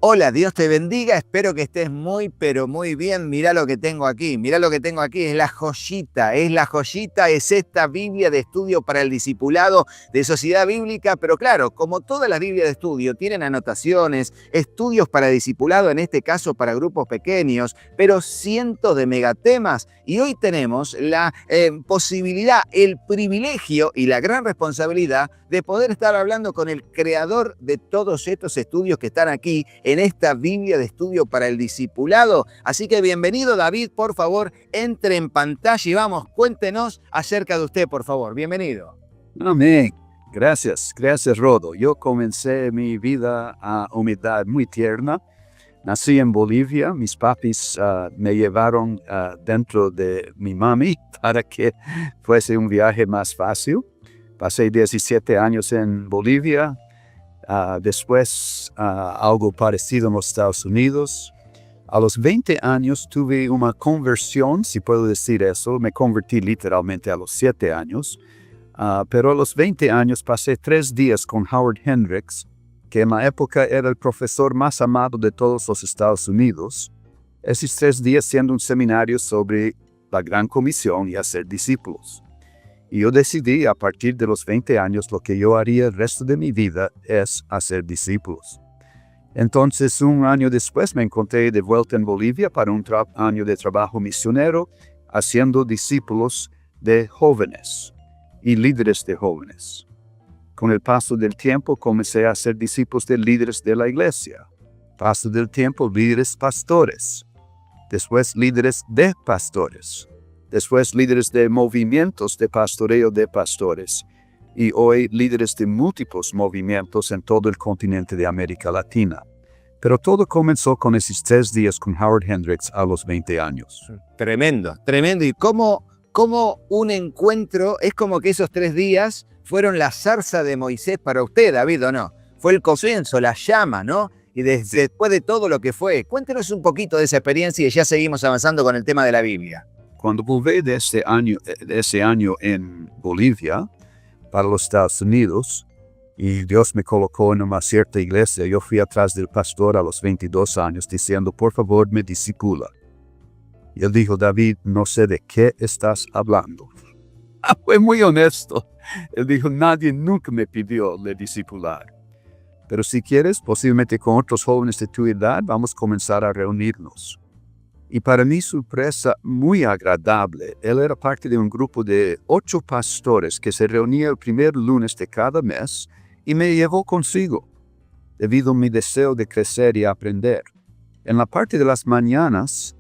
Hola, Dios te bendiga, espero que estés muy, pero muy bien. Mirá lo que tengo aquí, mirá lo que tengo aquí, es la joyita, es esta Biblia de estudio para el discipulado de Sociedad Bíblica, pero claro, como todas las Biblias de estudio, tienen anotaciones, estudios para discipulado, en este caso para grupos pequeños, pero cientos de megatemas, y hoy tenemos la posibilidad, el privilegio y la gran responsabilidad de poder estar hablando con el creador de todos estos estudios que están aquí en esta Biblia de estudio para el discipulado. Así que bienvenido, David, por favor, entre en pantalla y vamos, cuéntenos acerca de usted, por favor. Bienvenido. Amén. Gracias, Rodo. Yo comencé mi vida a una edad muy tierna. Nací en Bolivia. Mis papis me llevaron dentro de mi mami para que fuese un viaje más fácil. Pasé 17 años en Bolivia. Después algo parecido en los Estados Unidos. A los 20 años tuve una conversión, si puedo decir eso. Me convertí literalmente a los 7 años. Pero a los 20 años pasé 3 días con Howard Hendricks, que en la época era el profesor más amado de todos los Estados Unidos. Esos 3 días siendo un seminario sobre la Gran Comisión y hacer discípulos. Y yo decidí a partir de los 20 años lo que yo haría el resto de mi vida es hacer discípulos. Entonces, un año después me encontré de vuelta en Bolivia para un año de trabajo misionero, haciendo discípulos de jóvenes y líderes de jóvenes. Con el paso del tiempo comencé a ser discípulos de líderes de la iglesia. Paso del tiempo, líderes pastores. Después líderes de pastores. Después líderes de movimientos de pastoreo de pastores. Y hoy líderes de múltiples movimientos en todo el continente de América Latina. Pero todo comenzó con esos 3 días con Howard Hendricks a los 20 años. Tremendo, tremendo. ¿Y cómo un encuentro, es como que esos 3 días fueron la zarza de Moisés para usted, David, ¿o no? Fue el comienzo, la llama, ¿no? Y después de todo lo que fue, cuéntenos un poquito de esa experiencia y ya seguimos avanzando con el tema de la Biblia. Cuando volví de ese año en Bolivia para los Estados Unidos, y Dios me colocó en una cierta iglesia, yo fui atrás del pastor a los 22 años diciendo, por favor, me discipula. Y él dijo, David, no sé de qué estás hablando. Fue muy honesto. Él dijo, nadie nunca me pidió le discipular. Pero si quieres, posiblemente con otros jóvenes de tu edad, vamos a comenzar a reunirnos. Y para mi sorpresa muy agradable, él era parte de un grupo de 8 pastores que se reunía el primer lunes de cada mes y me llevó consigo, debido a mi deseo de crecer y aprender. En la parte de las mañanas,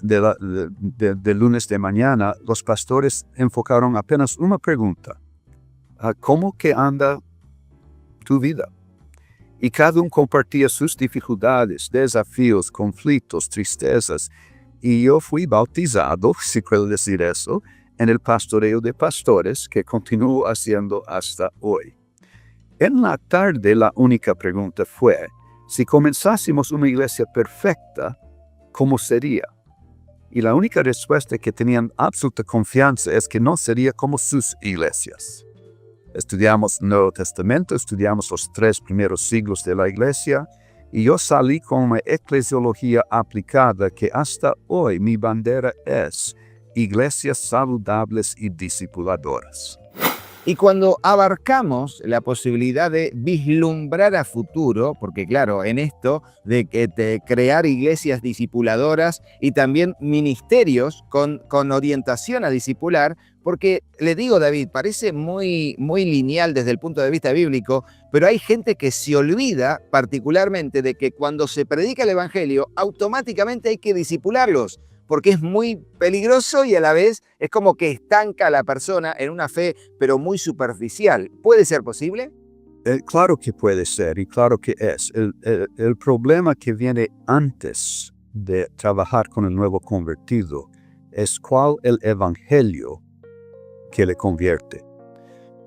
de lunes de mañana, los pastores enfocaron apenas una pregunta. ¿Cómo que anda tu vida? Y cada uno compartía sus dificultades, desafíos, conflictos, tristezas. Y yo fui bautizado, si puedo decir eso, en el pastoreo de pastores que continúo haciendo hasta hoy. En la tarde, la única pregunta fue, si comenzásemos una iglesia perfecta, ¿cómo sería? Y la única respuesta que tenían absoluta confianza es que no sería como sus iglesias. Estudiamos el Nuevo Testamento, estudiamos los 3 primeros siglos de la iglesia, y yo salí con una eclesiología aplicada que hasta hoy mi bandera es iglesias saludables y discipuladoras. Y cuando abarcamos la posibilidad de vislumbrar a futuro, porque claro, en esto de crear iglesias discipuladoras y también ministerios con orientación a discipular, porque le digo, David, parece muy lineal desde el punto de vista bíblico, pero hay gente que se olvida particularmente de que cuando se predica el evangelio, automáticamente hay que discipularlos, porque es muy peligroso y a la vez es como que estanca a la persona en una fe, pero muy superficial. ¿Puede ser posible? Claro que puede ser y claro que es. El problema que viene antes de trabajar con el nuevo convertido es cuál el evangelio que le convierte.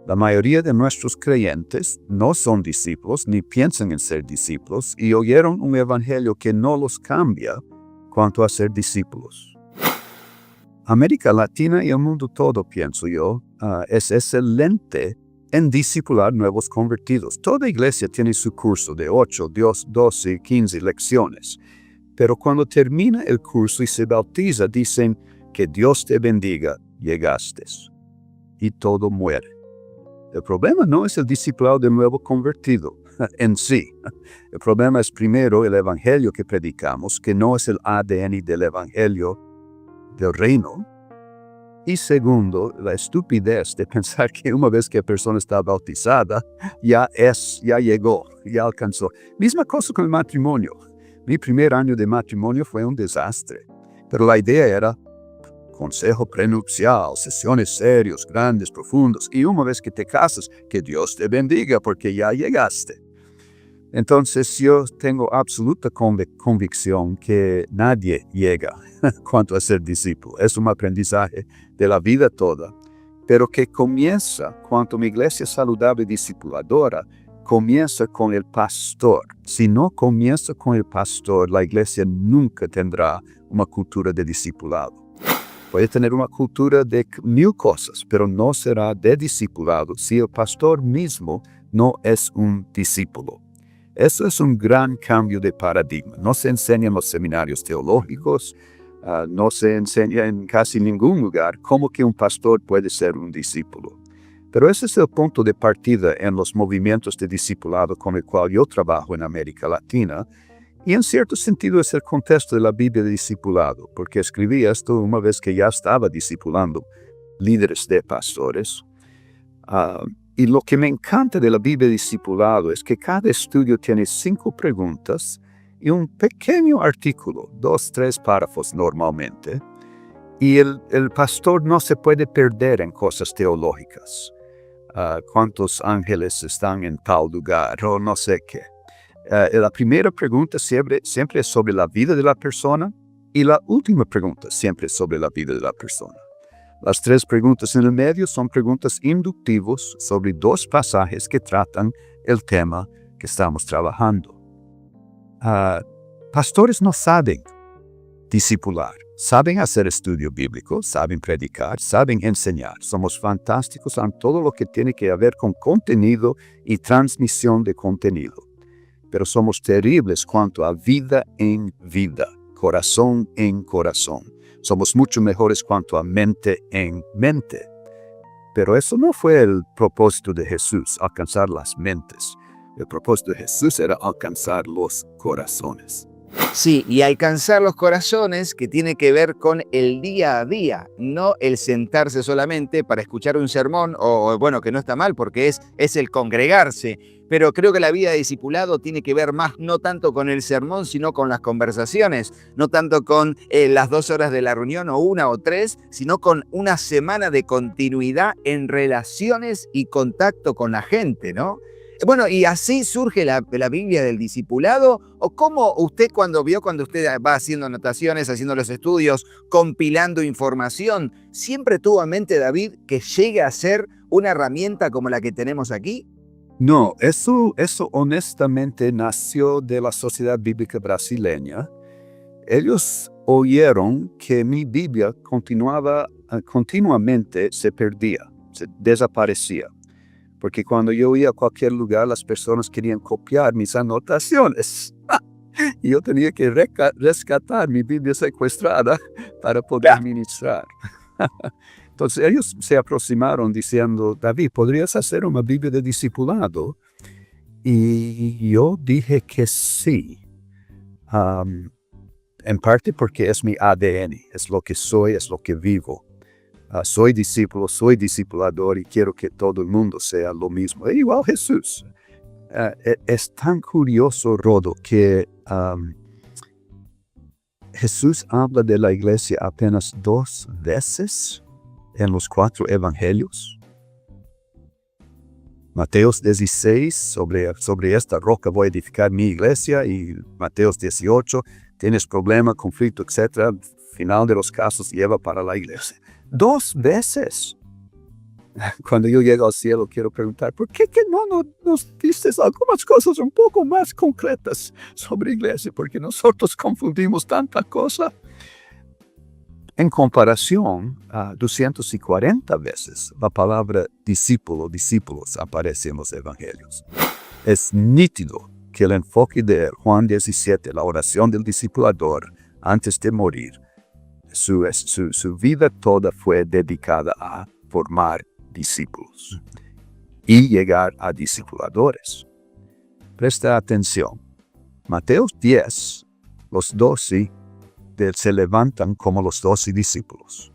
La mayoría de nuestros creyentes no son discípulos ni piensan en ser discípulos y oyeron un evangelio que no los cambia cuanto a ser discípulos. América Latina y el mundo todo, pienso yo, es excelente en discipular nuevos convertidos. Toda iglesia tiene su curso de 8, 12, 15 lecciones. Pero cuando termina el curso y se bautiza, dicen que Dios te bendiga, llegaste. Y todo muere. El problema no es el discipulado del nuevo convertido en sí. El problema es primero el evangelio que predicamos, que no es el ADN del evangelio del reino. Y segundo, la estupidez de pensar que una vez que la persona está bautizada, ya llegó, ya alcanzó. Misma cosa con el matrimonio. Mi primer año de matrimonio fue un desastre. Pero la idea era consejo prenupcial, sesiones serios, grandes, profundos. Y una vez que te casas, que Dios te bendiga porque ya llegaste. Entonces yo tengo absoluta convicción que nadie llega cuanto a ser discípulo. Es un aprendizaje de la vida toda, pero que comienza, cuanto mi iglesia saludable y discipuladora, comienza con el pastor. Si no comienza con el pastor, la iglesia nunca tendrá una cultura de discipulado. Puede tener una cultura de 1000 cosas, pero no será de discipulado si el pastor mismo no es un discípulo. Eso es un gran cambio de paradigma. No se enseña en los seminarios teológicos, no se enseña en casi ningún lugar cómo que un pastor puede ser un discípulo. Pero ese es el punto de partida en los movimientos de discipulado con el cual yo trabajo en América Latina, y en cierto sentido es el contexto de la Biblia de discipulado, porque escribí esto una vez que ya estaba discipulando líderes de pastores. Y lo que me encanta de la Biblia de discipulado es que cada estudio tiene 5 preguntas y un pequeño artículo, 2, 3 párrafos normalmente. Y el pastor no se puede perder en cosas teológicas. ¿Cuántos ángeles están en tal lugar? O no sé qué. La primera pregunta siempre es sobre la vida de la persona y la última pregunta siempre es sobre la vida de la persona. Las 3 preguntas en el medio son preguntas inductivas sobre 2 pasajes que tratan el tema que estamos trabajando. Pastores no saben discipular, saben hacer estudio bíblico, saben predicar, saben enseñar. Somos fantásticos en todo lo que tiene que ver con contenido y transmisión de contenido. Pero somos terribles cuanto a vida en vida, corazón en corazón. Somos mucho mejores cuanto a mente en mente. Pero eso no fue el propósito de Jesús, alcanzar las mentes. El propósito de Jesús era alcanzar los corazones. Sí, y alcanzar los corazones que tiene que ver con el día a día, no el sentarse solamente para escuchar un sermón, o bueno, que no está mal porque es el congregarse. Pero creo que la vida de discipulado tiene que ver más, no tanto con el sermón, sino con las conversaciones, no tanto con las 2 horas de la reunión o 1 o 3, sino con una semana de continuidad en relaciones y contacto con la gente, ¿no? Bueno, y así surge la Biblia del discipulado, o cómo usted cuando usted va haciendo anotaciones, haciendo los estudios, compilando información, ¿siempre tuvo en mente, David, que llegue a ser una herramienta como la que tenemos aquí? No, eso honestamente nació de la Sociedad Bíblica Brasileña. Ellos oyeron que mi Biblia continuamente se perdía, se desaparecía. Porque cuando yo iba a cualquier lugar, las personas querían copiar mis anotaciones. Y yo tenía que rescatar mi Biblia secuestrada para poder ministrar. Entonces ellos se aproximaron diciendo, David, ¿podrías hacer una Biblia de discipulado? Y yo dije que sí. En parte porque es mi ADN, es lo que soy, es lo que vivo. Soy discípulo, soy discipulador y quiero que todo el mundo sea lo mismo. E igual Jesús. Es tan curioso, Rodo, que Jesús habla de la iglesia apenas 2 veces en los 4 evangelios. Mateo 16, sobre esta roca voy a edificar mi iglesia, y Mateo 18, tienes problema, conflicto, etc. Final de los casos lleva para la iglesia. 2 veces. Cuando yo llego al cielo quiero preguntar, ¿por qué que no nos dices algunas cosas un poco más concretas sobre iglesia? Porque nosotros confundimos tanta cosa. En comparación, 240 veces la palabra discípulo, discípulos aparece en los evangelios. Es nítido que el enfoque de Juan 17, la oración del discipulador antes de morir, su vida toda fue dedicada a formar discípulos y llegar a discipuladores. Presta atención. Mateo 10, los 12 se levantan como los 12 discípulos.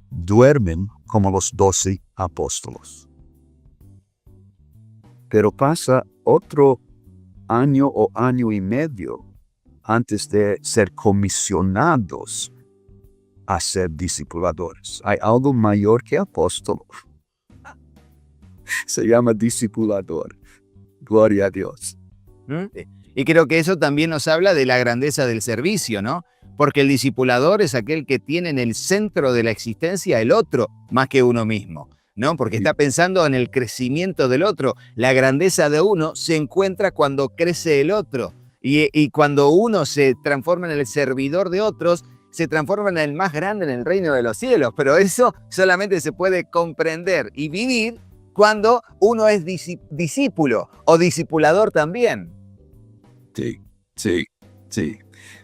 Duermen como los 12 apóstolos. Pero pasa otro año o año y medio antes de ser comisionados a ser discipuladores. Hay algo mayor que apóstolo. Se llama discipulador. Gloria a Dios. Y creo que eso también nos habla de la grandeza del servicio, ¿no? Porque el discipulador es aquel que tiene en el centro de la existencia el otro más que uno mismo, ¿no? Porque está pensando en el crecimiento del otro. La grandeza de uno se encuentra cuando crece el otro. Y cuando uno se transforma en el servidor de otros, se transforma en el más grande en el reino de los cielos. Pero eso solamente se puede comprender y vivir cuando uno es discípulo o discipulador también. Sí.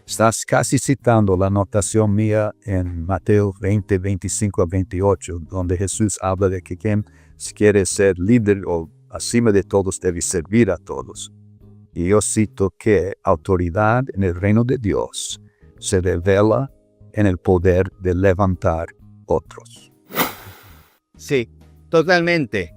Estás casi citando la anotación mía en Mateo 20, 25 a 28, donde Jesús habla de que quien quiere ser líder o acima de todos debe servir a todos. Y yo cito que autoridad en el reino de Dios se revela en el poder de levantar otros. Sí, totalmente.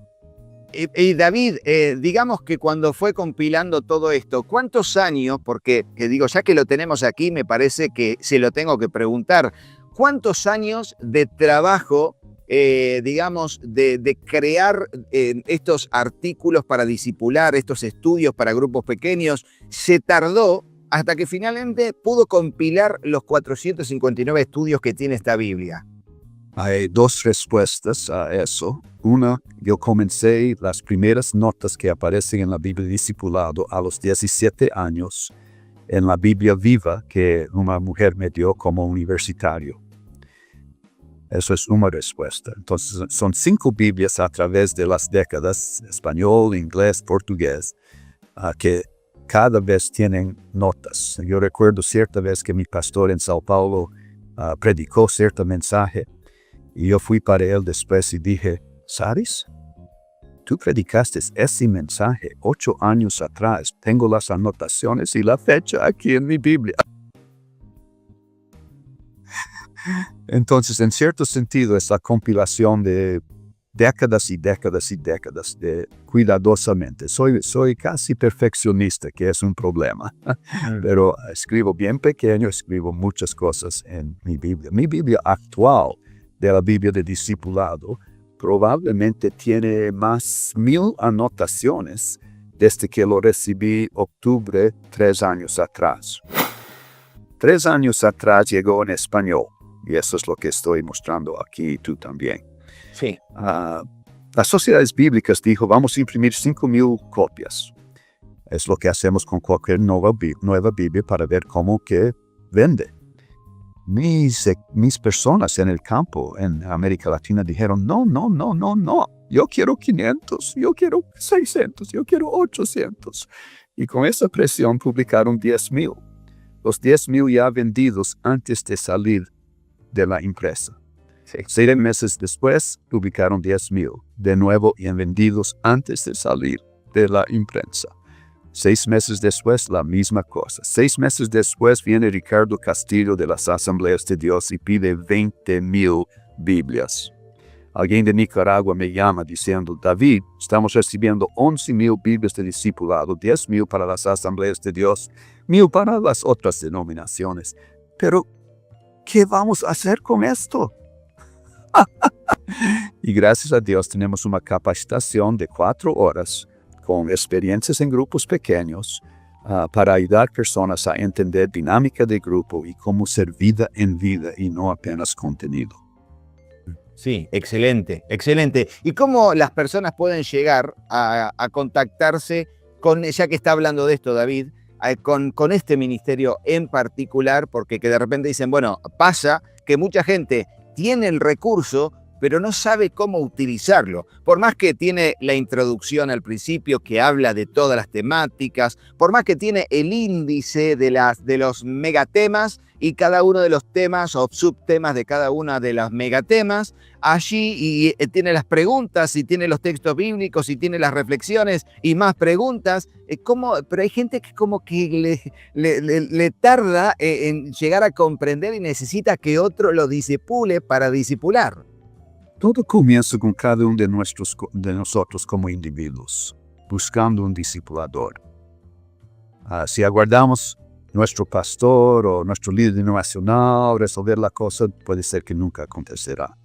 Y David, digamos que cuando fue compilando todo esto, ¿cuántos años? Porque, ya que lo tenemos aquí, me parece que se lo tengo que preguntar. ¿Cuántos años de trabajo, de crear estos artículos para discipular, estos estudios para grupos pequeños, se tardó hasta que finalmente pudo compilar los 459 estudios que tiene esta Biblia? Hay dos respuestas a eso. Una, yo comencé las primeras notas que aparecen en la Biblia Discipulado a los 17 años en la Biblia Viva que una mujer me dio como universitario. Eso es una respuesta. Entonces, son 5 Biblias a través de las décadas, español, inglés, portugués, que cada vez tienen notas. Yo recuerdo cierta vez que mi pastor en Sao Paulo predicó cierto mensaje. Y yo fui para él después y dije, ¿sabes? Tú predicaste ese mensaje 8 años atrás. Tengo las anotaciones y la fecha aquí en mi Biblia. Entonces, en cierto sentido, es la compilación de décadas y décadas y décadas de cuidadosamente. Soy casi perfeccionista, que es un problema. Pero escribo bien pequeño, escribo muchas cosas en mi Biblia. Mi Biblia actual de la Biblia de Discipulado probablemente tiene más 1000 anotaciones desde que lo recibí octubre 3 años atrás. 3 años atrás llegó en español y eso es lo que estoy mostrando aquí y tú también. Sí. Las sociedades bíblicas dijo, vamos a imprimir 5000 copias. Es lo que hacemos con cualquier nueva Biblia para ver cómo que vende. Mis personas en el campo, en América Latina, dijeron, no. Yo quiero 500, yo quiero 600, yo quiero 800. Y con esa presión publicaron 10,000. Los 10,000 ya vendidos antes de salir de la impresa. 6 meses después, publicaron 10,000. De nuevo, y vendidos antes de salir de la impresa. 6 meses después, la misma cosa. 6 meses después, viene Ricardo Castillo de las Asambleas de Dios y pide 20,000 Biblias. Alguien de Nicaragua me llama diciendo, David, estamos recibiendo 11,000 Biblias de discipulado, 10,000 para las Asambleas de Dios, 1,000 para las otras denominaciones. Pero, ¿qué vamos a hacer con esto? Y gracias a Dios tenemos una capacitación de 4 horas con experiencias en grupos pequeños para ayudar personas a entender dinámica de grupo y cómo ser vida en vida y no apenas contenido. Sí, excelente. ¿Y cómo las personas pueden llegar a contactarse con, ya que está hablando de esto, David, con este ministerio en particular? Porque que de repente dicen, bueno, pasa que mucha gente tiene el recurso, pero no sabe cómo utilizarlo. Por más que tiene la introducción al principio que habla de todas las temáticas, por más que tiene el índice de los megatemas y cada uno de los temas o subtemas de cada uno de los megatemas, allí y tiene las preguntas y tiene los textos bíblicos y tiene las reflexiones y más preguntas, pero hay gente que como que le tarda en llegar a comprender y necesita que otro lo disipule para disipular. Todo comienza con cada uno de nosotros como individuos, buscando un discipulador. Si aguardamos nuestro pastor o nuestro líder denominacional resolver la cosa, puede ser que nunca acontecerá.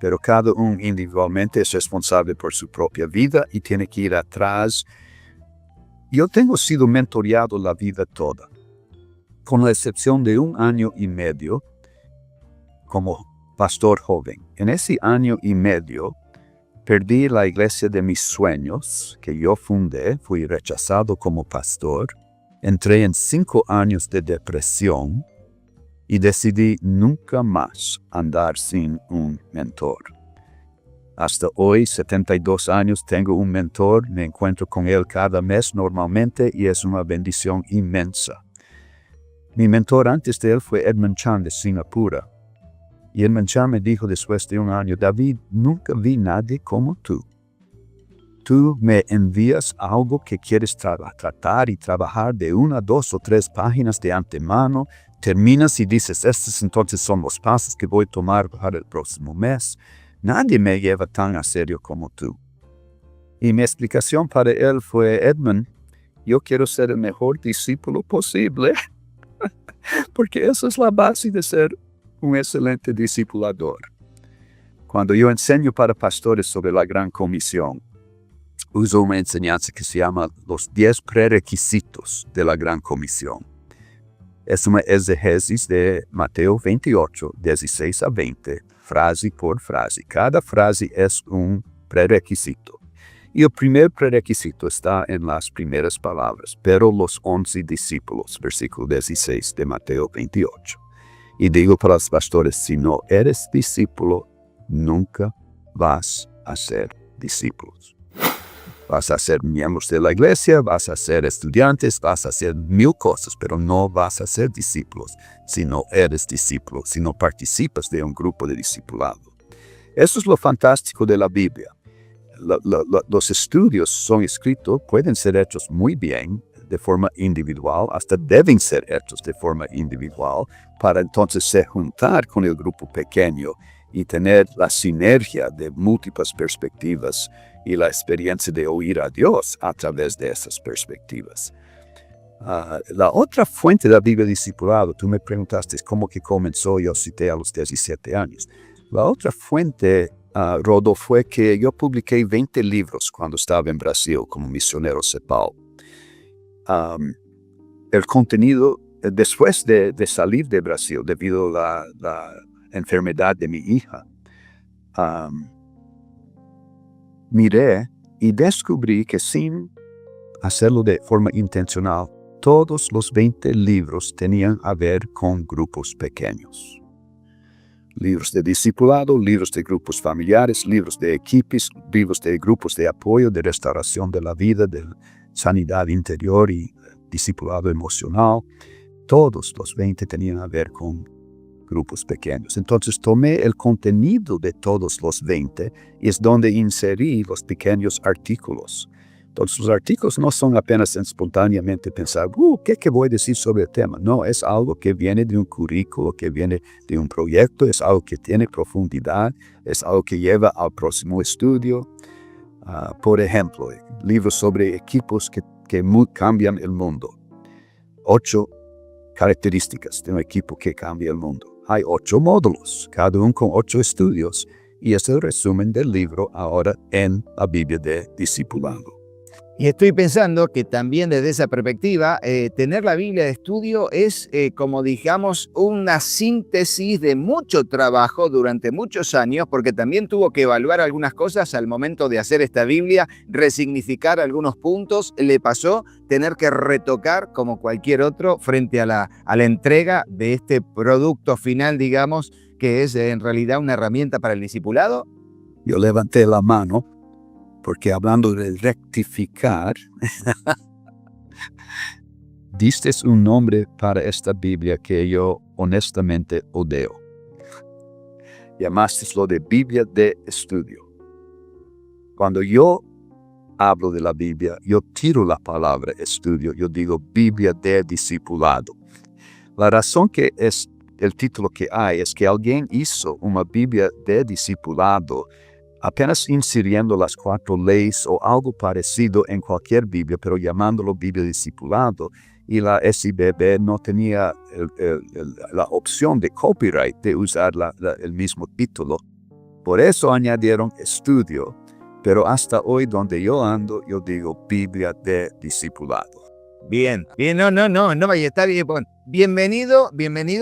Pero cada uno individualmente es responsable por su propia vida y tiene que ir atrás. Yo tengo sido mentoreado la vida toda, con la excepción de 1 año y medio como pastor joven. En ese año y medio perdí la iglesia de mis sueños que yo fundé, fui rechazado como pastor, entré en 5 años de depresión y decidí nunca más andar sin un mentor. Hasta hoy, 72 años, tengo un mentor, me encuentro con él cada mes normalmente y es una bendición inmensa. Mi mentor antes de él fue Edmund Chan de Singapur. Y Edmund Chan me dijo después de 1 año, David, nunca vi nadie como tú. Tú me envías algo que quieres tratar y trabajar de 1, 2 o 3 páginas de antemano, terminas y dices, estos entonces son los pasos que voy a tomar para el próximo mes. Nadie me lleva tan a serio como tú. Y mi explicación para él fue, Edmund, yo quiero ser el mejor discípulo posible, porque esa es la base de ser un excelente discipulador. Cuando yo enseño para pastores sobre la Gran Comisión, uso una enseñanza que se llama los 10 prerequisitos de la Gran Comisión. Es una exégesis de Mateo 28, 16 a 20, frase por frase. Cada frase es un prerequisito. Y el primer prerequisito está en las primeras palabras, pero los 11 discípulos, versículo 16 de Mateo 28. Y digo para los pastores, si no eres discípulo, nunca vas a ser discípulos. Vas a ser miembros de la iglesia, vas a ser estudiantes, vas a hacer 1000 cosas, pero no vas a ser discípulos si no eres discípulo, si no participas de un grupo de discipulado. Eso es lo fantástico de la Biblia. Los estudios son escritos, pueden ser hechos muy bien, de forma individual, hasta deben ser hechos de forma individual, para entonces se juntar con el grupo pequeño y tener la sinergia de múltiples perspectivas y la experiencia de oír a Dios a través de esas perspectivas. La otra fuente de la Biblia discipulado, tú me preguntaste cómo que comenzó, yo cité a los 17 años. La otra fuente, Rodo, fue que yo publiqué 20 libros cuando estaba en Brasil como misionero CEPAL. El contenido, después de salir de Brasil debido a la enfermedad de mi hija, miré y descubrí que sin hacerlo de forma intencional, todos los 20 libros tenían a ver con grupos pequeños. Libros de discipulado, libros de grupos familiares, libros de equipos, libros de grupos de apoyo, de restauración de la vida, de sanidad interior y discipulado emocional. Todos los 20 tenían a ver con grupos pequeños. Entonces tomé el contenido de todos los 20 y es donde inserí los pequeños artículos. Entonces los artículos no son apenas espontáneamente pensar, ¿qué voy a decir sobre el tema? No, es algo que viene de un currículo, que viene de un proyecto, es algo que tiene profundidad, es algo que lleva al próximo estudio. Por ejemplo, libros sobre equipos que cambian el mundo. 8 características de un equipo que cambia el mundo. Hay 8 módulos, cada uno con 8 estudios, y es el resumen del libro ahora en la Biblia de Discipulado. Y estoy pensando que también desde esa perspectiva, tener la Biblia de estudio es, como digamos, una síntesis de mucho trabajo durante muchos años, porque también tuvo que evaluar algunas cosas al momento de hacer esta Biblia, resignificar algunos puntos, le pasó tener que retocar como cualquier otro frente a la entrega de este producto final, digamos, que es en realidad una herramienta para el discipulado? Yo levanté la mano porque hablando de rectificar, diste un nombre para esta Biblia que yo honestamente odio. Llamaste lo de Biblia de estudio. Cuando yo hablo de la Biblia, yo tiro la palabra estudio, yo digo Biblia de discipulado. La razón que es el título que hay es que alguien hizo una Biblia de discipulado apenas insiriendo las 4 leyes o algo parecido en cualquier Biblia, pero llamándolo Biblia de discipulado. Y la SIBB no tenía la opción de copyright de usar el mismo título. Por eso añadieron estudio, pero hasta hoy donde yo ando, yo digo Biblia de discipulado. Bien, no, está bien. Bueno, bienvenido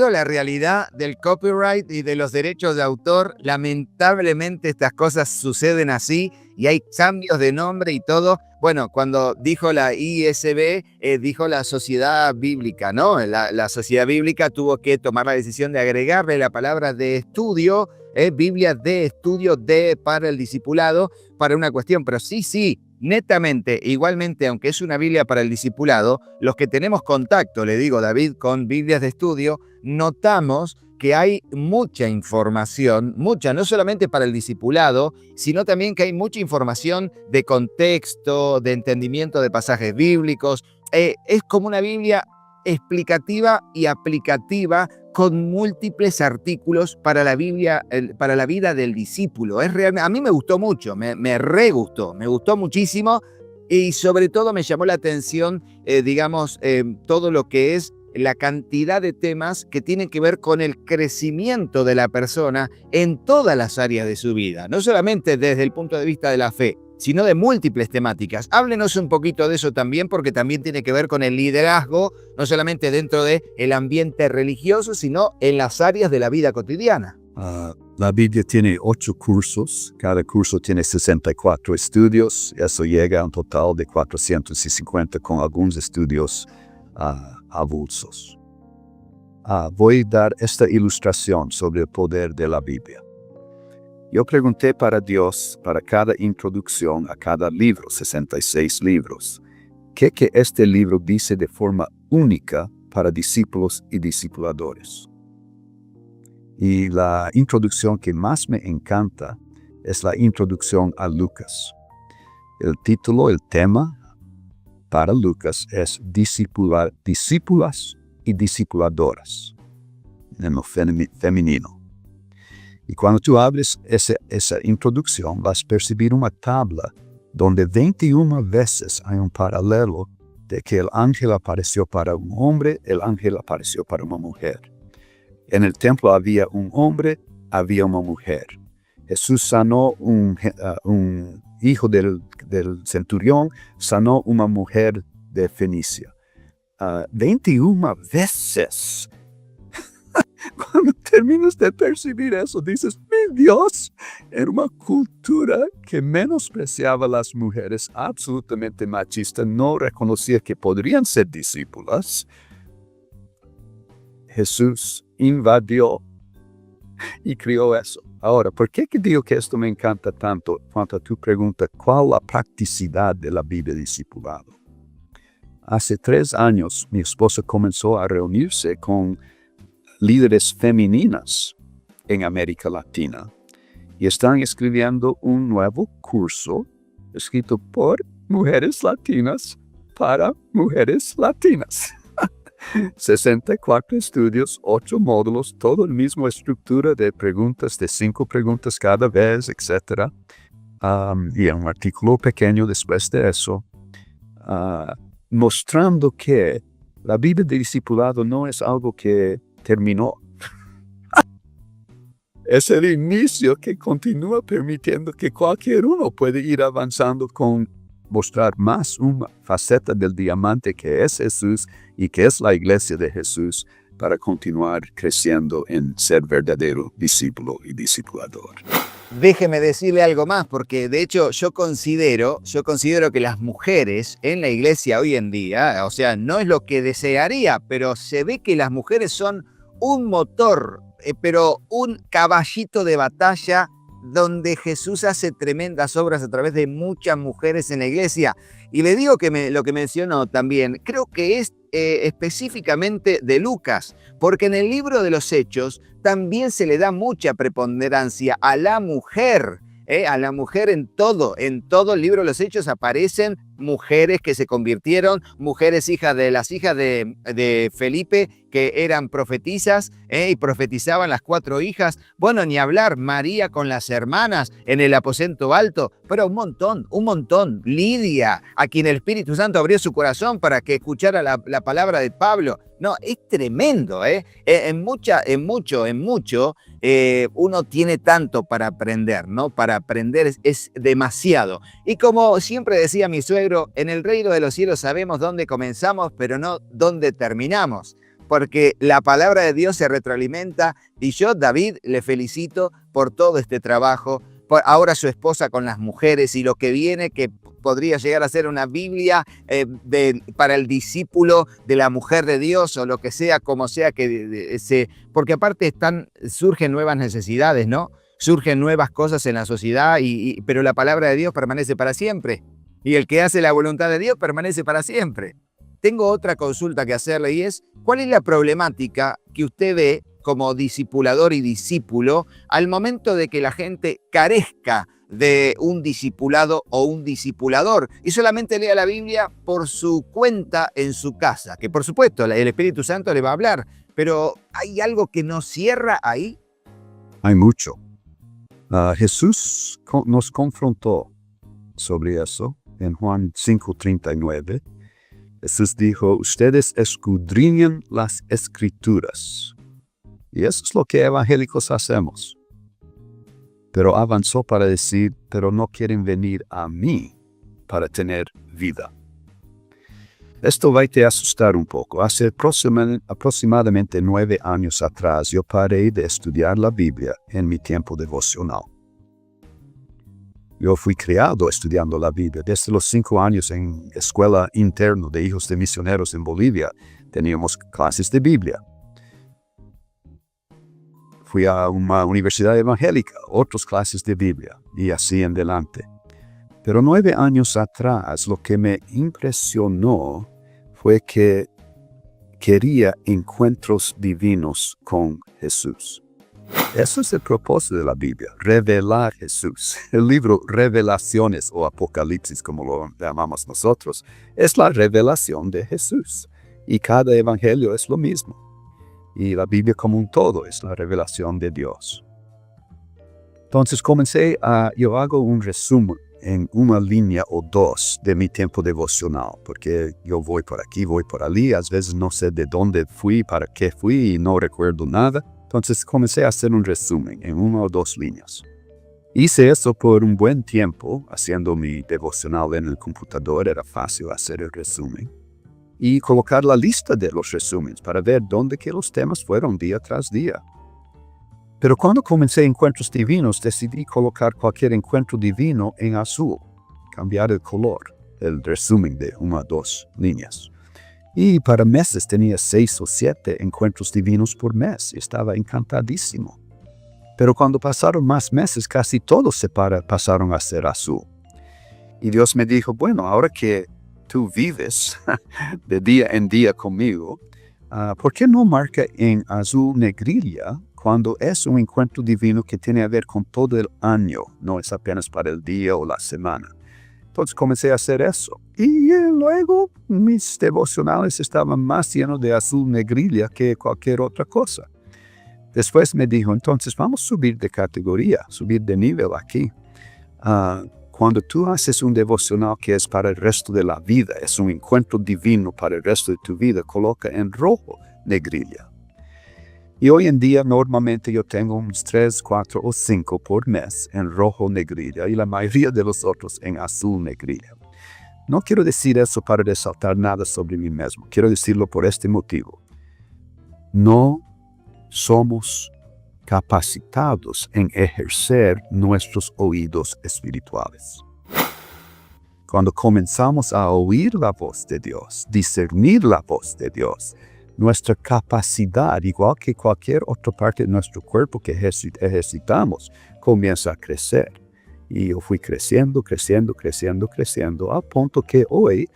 a la realidad del copyright y de los derechos de autor. Lamentablemente estas cosas suceden así y hay cambios de nombre y todo. Bueno, cuando dijo la ISB, dijo la Sociedad Bíblica, ¿no? La Sociedad Bíblica tuvo que tomar la decisión de agregarle la palabra de estudio, Biblia de estudio para el discipulado, para una cuestión, pero sí. Netamente, igualmente, aunque es una Biblia para el discipulado, los que tenemos contacto, le digo David, con Biblias de estudio, notamos que hay mucha información, no solamente para el discipulado, sino también que hay mucha información de contexto, de entendimiento de pasajes bíblicos. Es como una Biblia explicativa y aplicativa con múltiples artículos para la Biblia, para la vida del discípulo. A mí me gustó mucho, me re gustó, me gustó muchísimo y sobre todo me llamó la atención, todo lo que es la cantidad de temas que tienen que ver con el crecimiento de la persona en todas las áreas de su vida, no solamente desde el punto de vista de la fe, sino de múltiples temáticas. Háblenos un poquito de eso también, porque también tiene que ver con el liderazgo, no solamente dentro del ambiente religioso, sino en las áreas de la vida cotidiana. La Biblia tiene 8 cursos, cada curso tiene 64 estudios, eso llega a un total de 450 con algunos estudios avulsos. Voy a dar esta ilustración sobre el poder de la Biblia. Yo pregunté para Dios, para cada introducción a cada libro, 66 libros, ¿qué que este libro dice de forma única para discípulos y discipuladores? Y la introducción que más me encanta es la introducción a Lucas. El título, el tema para Lucas es discípulas y discipuladoras, en lo femenino. Y cuando tú abres esa introducción, vas a percibir una tabla donde 21 veces hay un paralelo de que el ángel apareció para un hombre, el ángel apareció para una mujer. En el templo había un hombre, había una mujer. Jesús sanó un hijo del centurión, sanó una mujer de Fenicia. 21 veces. Cuando terminas de percibir eso, dices, mi Dios, era una cultura que menospreciaba a las mujeres, absolutamente machista, no reconocía que podrían ser discípulas. Jesús invadió y creó eso. Ahora, ¿por qué que digo que esto me encanta tanto? Cuanto a tu pregunta, ¿cuál la practicidad de la Biblia discipulado? Hace 3 años, mi esposa comenzó a reunirse con líderes femeninas en América Latina y están escribiendo un nuevo curso escrito por mujeres latinas para mujeres latinas. 64 estudios, 8 módulos, todo la misma estructura de preguntas, de 5 preguntas cada vez, etc. Y un artículo pequeño después de eso, mostrando que la Biblia de discipulado no es algo que terminó. Es el inicio que continúa permitiendo que cualquier uno puede ir avanzando con mostrar más una faceta del diamante que es Jesús y que es la iglesia de Jesús para continuar creciendo en ser verdadero discípulo y discipulador. Déjeme decirle algo más, porque de hecho yo considero que las mujeres en la iglesia hoy en día, o sea, no es lo que desearía, pero se ve que las mujeres son un motor pero un caballito de batalla donde Jesús hace tremendas obras a través de muchas mujeres en la iglesia. Y le digo que lo que mencionó también, creo que es específicamente de Lucas, porque en el libro de los Hechos también se le da mucha preponderancia a la mujer. A la mujer en todo el libro de los Hechos aparecen mujeres que se convirtieron, mujeres hijas de las hijas de Felipe, que eran profetisas y profetizaban las 4 hijas. Bueno, ni hablar, María con las hermanas en el aposento alto, pero un montón. Lidia, a quien el Espíritu Santo abrió su corazón para que escuchara la palabra de Pablo. No, es tremendo, En mucho, uno tiene tanto para aprender, ¿no? Para aprender es demasiado. Y como siempre decía mi suegro, en el reino de los cielos sabemos dónde comenzamos, pero no dónde terminamos. Porque la palabra de Dios se retroalimenta y yo, David, le felicito por todo este trabajo, por ahora su esposa con las mujeres y lo que viene, que podría llegar a ser una Biblia para el discípulo de la mujer de Dios o lo que sea, como sea porque aparte surgen nuevas necesidades, ¿no? Surgen nuevas cosas en la sociedad, pero la palabra de Dios permanece para siempre. Y el que hace la voluntad de Dios permanece para siempre. Tengo otra consulta que hacerle y es, ¿cuál es la problemática que usted ve como discipulador y discípulo al momento de que la gente carezca de un discipulado o un discipulador y solamente lea la Biblia por su cuenta en su casa? Que por supuesto el Espíritu Santo le va a hablar, pero ¿hay algo que nos cierra ahí? Hay mucho. Jesús nos confrontó sobre eso en Juan 5:39. Jesús dijo, ustedes escudriñan las escrituras. Y eso es lo que evangélicos hacemos. Pero avanzó para decir, pero no quieren venir a mí para tener vida. Esto va a te asustar un poco. Hace aproximadamente 9 años atrás, yo paré de estudiar la Biblia en mi tiempo devocional. Yo fui criado estudiando la Biblia. Desde los 5 años en escuela interna de hijos de misioneros en Bolivia, teníamos clases de Biblia. Fui a una universidad evangélica, otras clases de Biblia, y así en adelante. Pero 9 años atrás, lo que me impresionó fue que quería encuentros divinos con Jesús. Eso es el propósito de la Biblia, revelar Jesús. El libro Revelaciones o Apocalipsis, como lo llamamos nosotros, es la revelación de Jesús. Y cada evangelio es lo mismo. Y la Biblia como un todo es la revelación de Dios. Entonces yo hago un resumen en una línea o dos de mi tiempo devocional, porque yo voy por aquí, voy por allí, a veces no sé de dónde fui, para qué fui y no recuerdo nada. Entonces comencé a hacer un resumen en 1 o 2 líneas. Hice eso por un buen tiempo, haciendo mi devocional en el computador, era fácil hacer el resumen. Y colocar la lista de los resúmenes para ver dónde que los temas fueron día tras día. Pero cuando comencé Encuentros Divinos, decidí colocar cualquier encuentro divino en azul, cambiar el color, el resumen de 1 a 2 líneas. Y para meses tenía 6 o 7 encuentros divinos por mes y estaba encantadísimo. Pero cuando pasaron más meses, casi todos pasaron a ser azul. Y Dios me dijo, bueno, ahora que tú vives de día en día conmigo, ¿por qué no marca en azul negrilla cuando es un encuentro divino que tiene que ver con todo el año, no es apenas para el día o la semana? Entonces comencé a hacer eso. Y luego mis devocionales estaban más llenos de azul negrilla que cualquier otra cosa. Después me dijo, entonces vamos a subir de categoría, subir de nivel aquí. Cuando tú haces un devocional que es para el resto de la vida, es un encuentro divino para el resto de tu vida, coloca en rojo negrilla. Y hoy en día normalmente yo tengo unos 3, 4 o 5 por mes en rojo negrilla y la mayoría de los otros en azul negrilla. No quiero decir eso para resaltar nada sobre mí mismo. Quiero decirlo por este motivo. No somos capacitados en ejercer nuestros oídos espirituales. Cuando comenzamos a oír la voz de Dios, discernir la voz de Dios, nuestra capacidad, igual que cualquier otra parte de nuestro cuerpo que ejercitamos, comienza a crecer. Y yo fui creciendo, al punto que hoy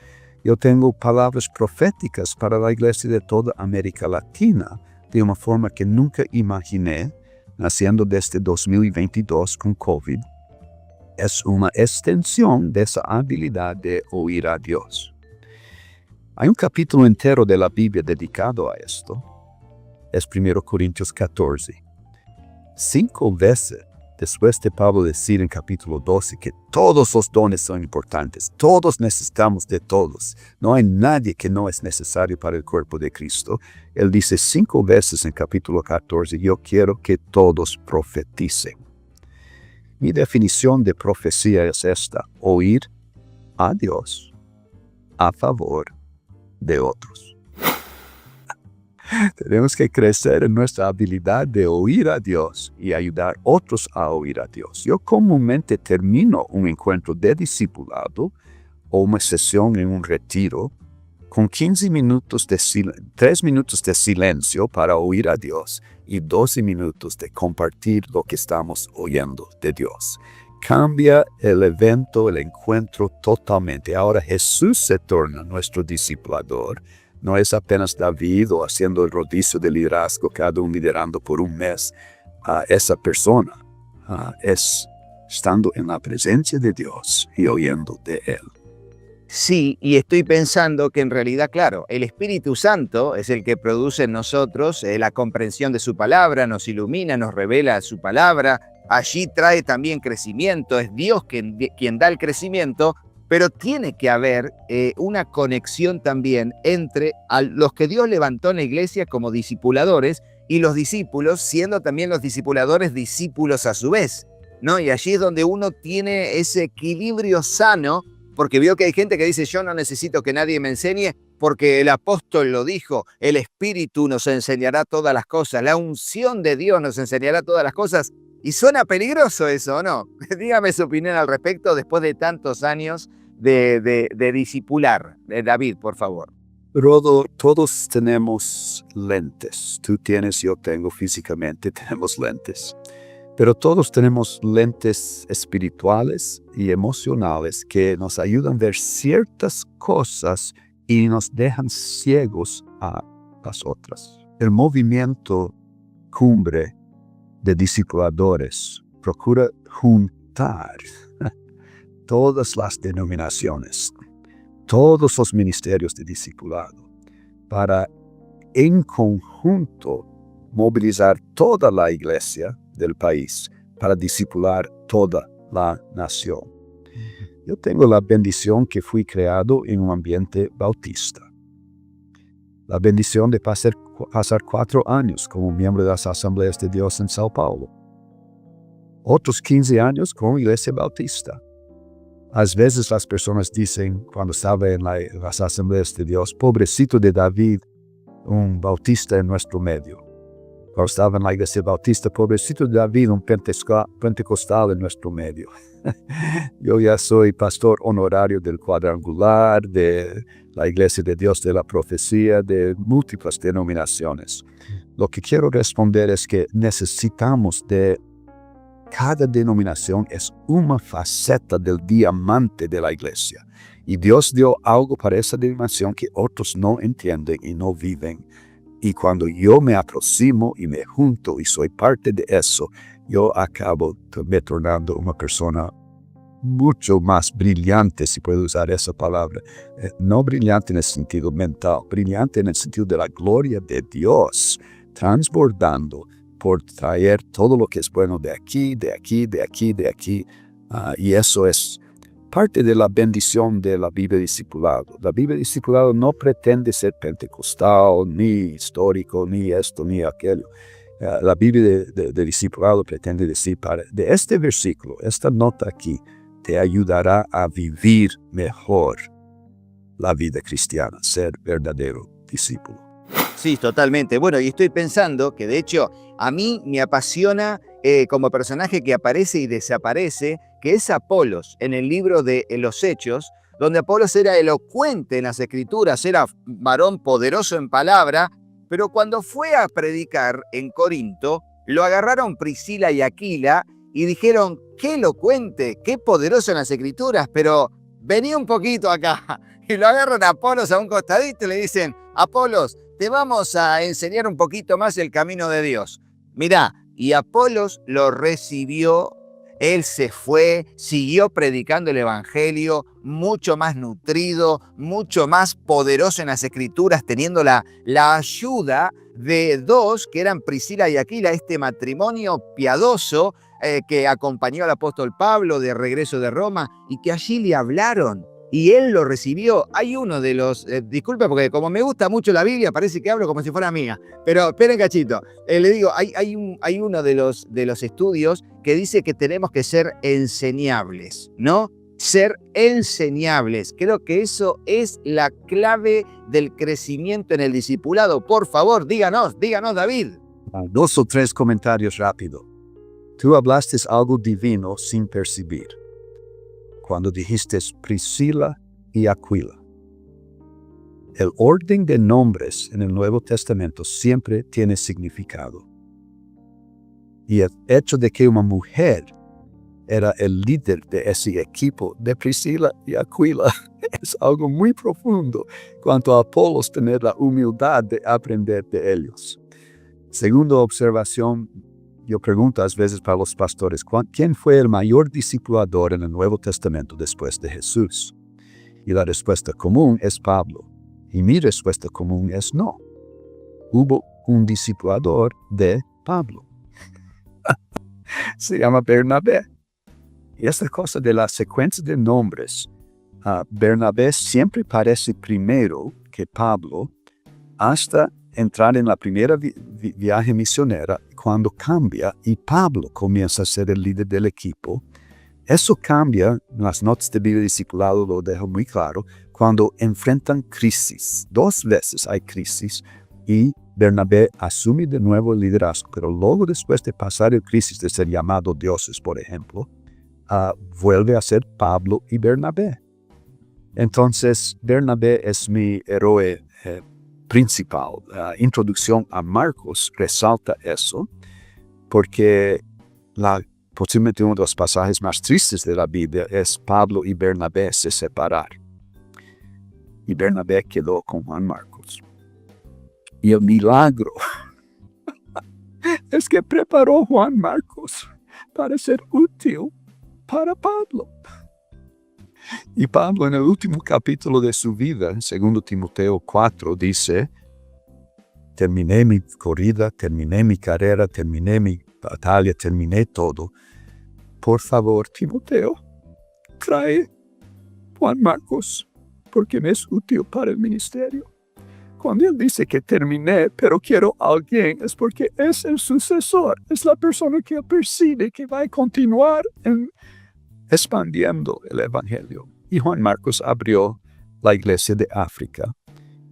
yo tengo palabras proféticas para la iglesia de toda América Latina, de una forma que nunca imaginé, naciendo desde 2022 con COVID. Es una extensión de esa habilidad de oír a Dios. Hay un capítulo entero de la Biblia dedicado a esto. Es 1 Corintios 14. 5 veces después de Pablo decir en capítulo 12 que todos los dones son importantes, todos necesitamos de todos, no hay nadie que no es necesario para el cuerpo de Cristo, él dice 5 veces en capítulo 14, yo quiero que todos profeticen. Mi definición de profecía es esta: oír a Dios a favor de otros. Tenemos que crecer en nuestra habilidad de oír a Dios y ayudar a otros a oír a Dios. Yo comúnmente termino un encuentro de discipulado o una sesión en un retiro con 3 minutos de silencio para oír a Dios y 12 minutos de compartir lo que estamos oyendo de Dios. Cambia el evento, el encuentro totalmente. Ahora Jesús se torna nuestro discipulador. No es apenas David o haciendo el rodicio de liderazgo, cada uno liderando por un mes a esa persona. Es estando en la presencia de Dios y oyendo de Él. Sí, y estoy pensando que en realidad, claro, el Espíritu Santo es el que produce en nosotros la comprensión de su palabra, nos ilumina, nos revela su palabra, allí trae también crecimiento, es Dios quien da el crecimiento, pero tiene que haber una conexión también entre los que Dios levantó en la iglesia como discipuladores y los discípulos, siendo también los discipuladores discípulos a su vez, ¿no? Y allí es donde uno tiene ese equilibrio sano, porque veo que hay gente que dice, yo no necesito que nadie me enseñe, porque el apóstol lo dijo, el Espíritu nos enseñará todas las cosas, la unción de Dios nos enseñará todas las cosas. Y suena peligroso eso, ¿no? Dígame su opinión al respecto después de tantos años de discipular. David, por favor. Rodo, todos tenemos lentes. Tú tienes, yo tengo físicamente, tenemos lentes. Pero todos tenemos lentes espirituales y emocionales que nos ayudan a ver ciertas cosas y nos dejan ciegos a las otras. El movimiento cumbre de discipuladores procura juntar todas las denominaciones, todos los ministerios de discipulado, para en conjunto movilizar toda la iglesia del país para discipular toda la nación. Yo tengo la bendición que fui creado en un ambiente bautista. La bendición de pasar 4 años como miembro de las Asambleas de Dios en Sao Paulo. Otros 15 años como iglesia bautista. A veces las personas dicen, cuando estaba en las Asambleas de Dios, pobrecito de David, un bautista en nuestro medio. Cuando estaba en la iglesia bautista, pobrecito de David, un pentecostal en nuestro medio. Yo ya soy pastor honorario del Cuadrangular, de la Iglesia de Dios de la Profecía, de múltiples denominaciones. Lo que quiero responder es que necesitamos de cada denominación, es una faceta del diamante de la iglesia. Y Dios dio algo para esa denominación que otros no entienden y no viven. Y cuando yo me aproximo y me junto y soy parte de eso, yo acabo me tornando una persona mucho más brillante, si puedo usar esa palabra. No brillante en el sentido mental, brillante en el sentido de la gloria de Dios, transbordando por traer todo lo que es bueno de aquí, de aquí, de aquí, de aquí. Y eso es parte de la bendición de la Biblia discipulado. La Biblia discipulado no pretende ser pentecostal, ni histórico, ni esto, ni aquello. La Biblia de discipulado pretende decir, de este versículo, esta nota aquí, te ayudará a vivir mejor la vida cristiana, ser verdadero discípulo. Sí, totalmente. Bueno, y estoy pensando que de hecho a mí me apasiona como personaje que aparece y desaparece, que es Apolos en el libro de los Hechos, donde Apolos era elocuente en las Escrituras, era varón poderoso en palabra, Pero cuando fue a predicar en Corinto, lo agarraron Priscila y Aquila y dijeron, qué elocuente, qué poderoso en las Escrituras, pero vení un poquito acá. Y lo agarran a Apolos a un costadito y le dicen, Apolos, te vamos a enseñar un poquito más el camino de Dios. Mirá, y Apolos lo recibió, él se fue, siguió predicando el Evangelio, mucho más nutrido, mucho más poderoso en las Escrituras, teniendo la ayuda de dos que eran Priscila y Aquila, este matrimonio piadoso que acompañó al apóstol Pablo de regreso de Roma y que allí le hablaron. Y él lo recibió. Hay uno de los, disculpe porque como me gusta mucho la Biblia, parece que hablo como si fuera mía, pero esperen cachito, le digo, hay uno de los estudios que dice que tenemos que ser enseñables, ¿no? Ser enseñables. Creo que eso es la clave del crecimiento en el discipulado. Por favor, díganos, David. 2 o 3 comentarios rápido. Tú hablaste algo divino sin percibir cuando dijiste Priscila y Aquila. El orden de nombres en el Nuevo Testamento siempre tiene significado. Y el hecho de que una mujer era el líder de ese equipo de Priscila y Aquila es algo muy profundo cuanto a Apolos tener la humildad de aprender de ellos. Segunda observación, yo pregunto a veces para los pastores, ¿quién fue el mayor discipulador en el Nuevo Testamento después de Jesús? Y la respuesta común es Pablo. Y mi respuesta común es no. Hubo un discipulador de Pablo. Se llama Bernabé. Y esta cosa de la secuencia de nombres, Bernabé siempre parece primero que Pablo hasta entrar en la primera viaje misionera, cuando cambia y Pablo comienza a ser el líder del equipo. Eso cambia, en las notas de Biblia Discipulado lo dejo muy claro, cuando enfrentan crisis. 2 veces hay crisis y Bernabé asume de nuevo el liderazgo, pero luego después de pasar el crisis de ser llamado dioses, por ejemplo, vuelve a ser Pablo y Bernabé. Entonces, Bernabé es mi héroe principal. Introducción a Marcos resalta eso, porque posiblemente uno de los pasajes más tristes de la Biblia es Pablo y Bernabé se separaron. Y Bernabé quedó con Juan Marcos. Y el milagro es que preparó Juan Marcos para ser útil para Pablo. Y Pablo en el último capítulo de su vida, en 2 Timoteo 4, dice, terminé mi corrida, terminé mi carrera, terminé mi batalla, terminé todo. Por favor, Timoteo, trae Juan Marcos, porque me es útil para el ministerio. Cuando él dice que terminé, pero quiero a alguien, es porque es el sucesor, es la persona que él persigue, que va a continuar expandiendo el Evangelio. Y Juan Marcos abrió la iglesia de África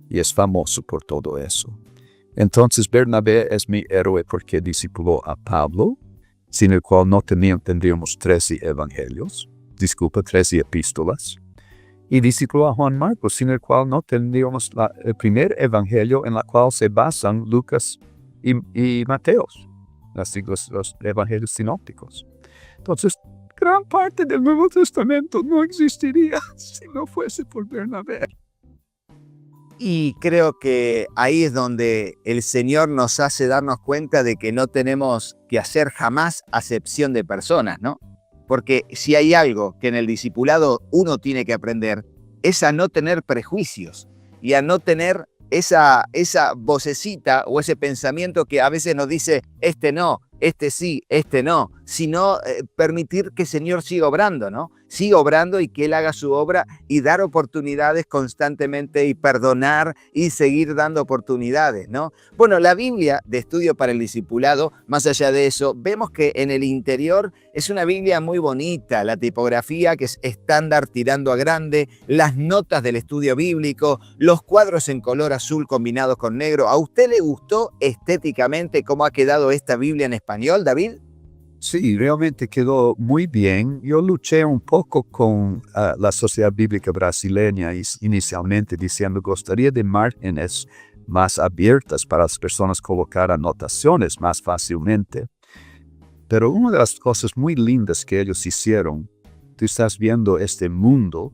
y es famoso por todo eso. Entonces Bernabé es mi héroe porque discipuló a Pablo, sin el cual no tendríamos 13 evangelios, 13 epístolas. Y discipuló a Juan Marcos, sin el cual no tendríamos el primer evangelio en el cual se basan Lucas y Mateos, los evangelios sinópticos. Entonces, gran parte del Nuevo Testamento no existiría si no fuese por Bernabé. Y creo que ahí es donde el Señor nos hace darnos cuenta de que no tenemos que hacer jamás acepción de personas, ¿no? Porque si hay algo que en el discipulado uno tiene que aprender, es a no tener prejuicios y a no tener esa vocecita o ese pensamiento que a veces nos dice, este no, este sí, este no, sino permitir que el Señor siga obrando, ¿no? Siga obrando y que Él haga su obra y dar oportunidades constantemente y perdonar y seguir dando oportunidades, ¿no? Bueno, la Biblia de estudio para el discipulado, más allá de eso, vemos que en el interior es una Biblia muy bonita, la tipografía que es estándar tirando a grande, las notas del estudio bíblico, los cuadros en color azul combinados con negro. ¿A usted le gustó estéticamente cómo ha quedado esta Biblia en español, David? Sí, realmente quedó muy bien. Yo luché un poco con la Sociedad Bíblica Brasileña inicialmente diciendo, gustaría de márgenes más abiertas para las personas colocar anotaciones más fácilmente. Pero una de las cosas muy lindas que ellos hicieron, tú estás viendo este mundo,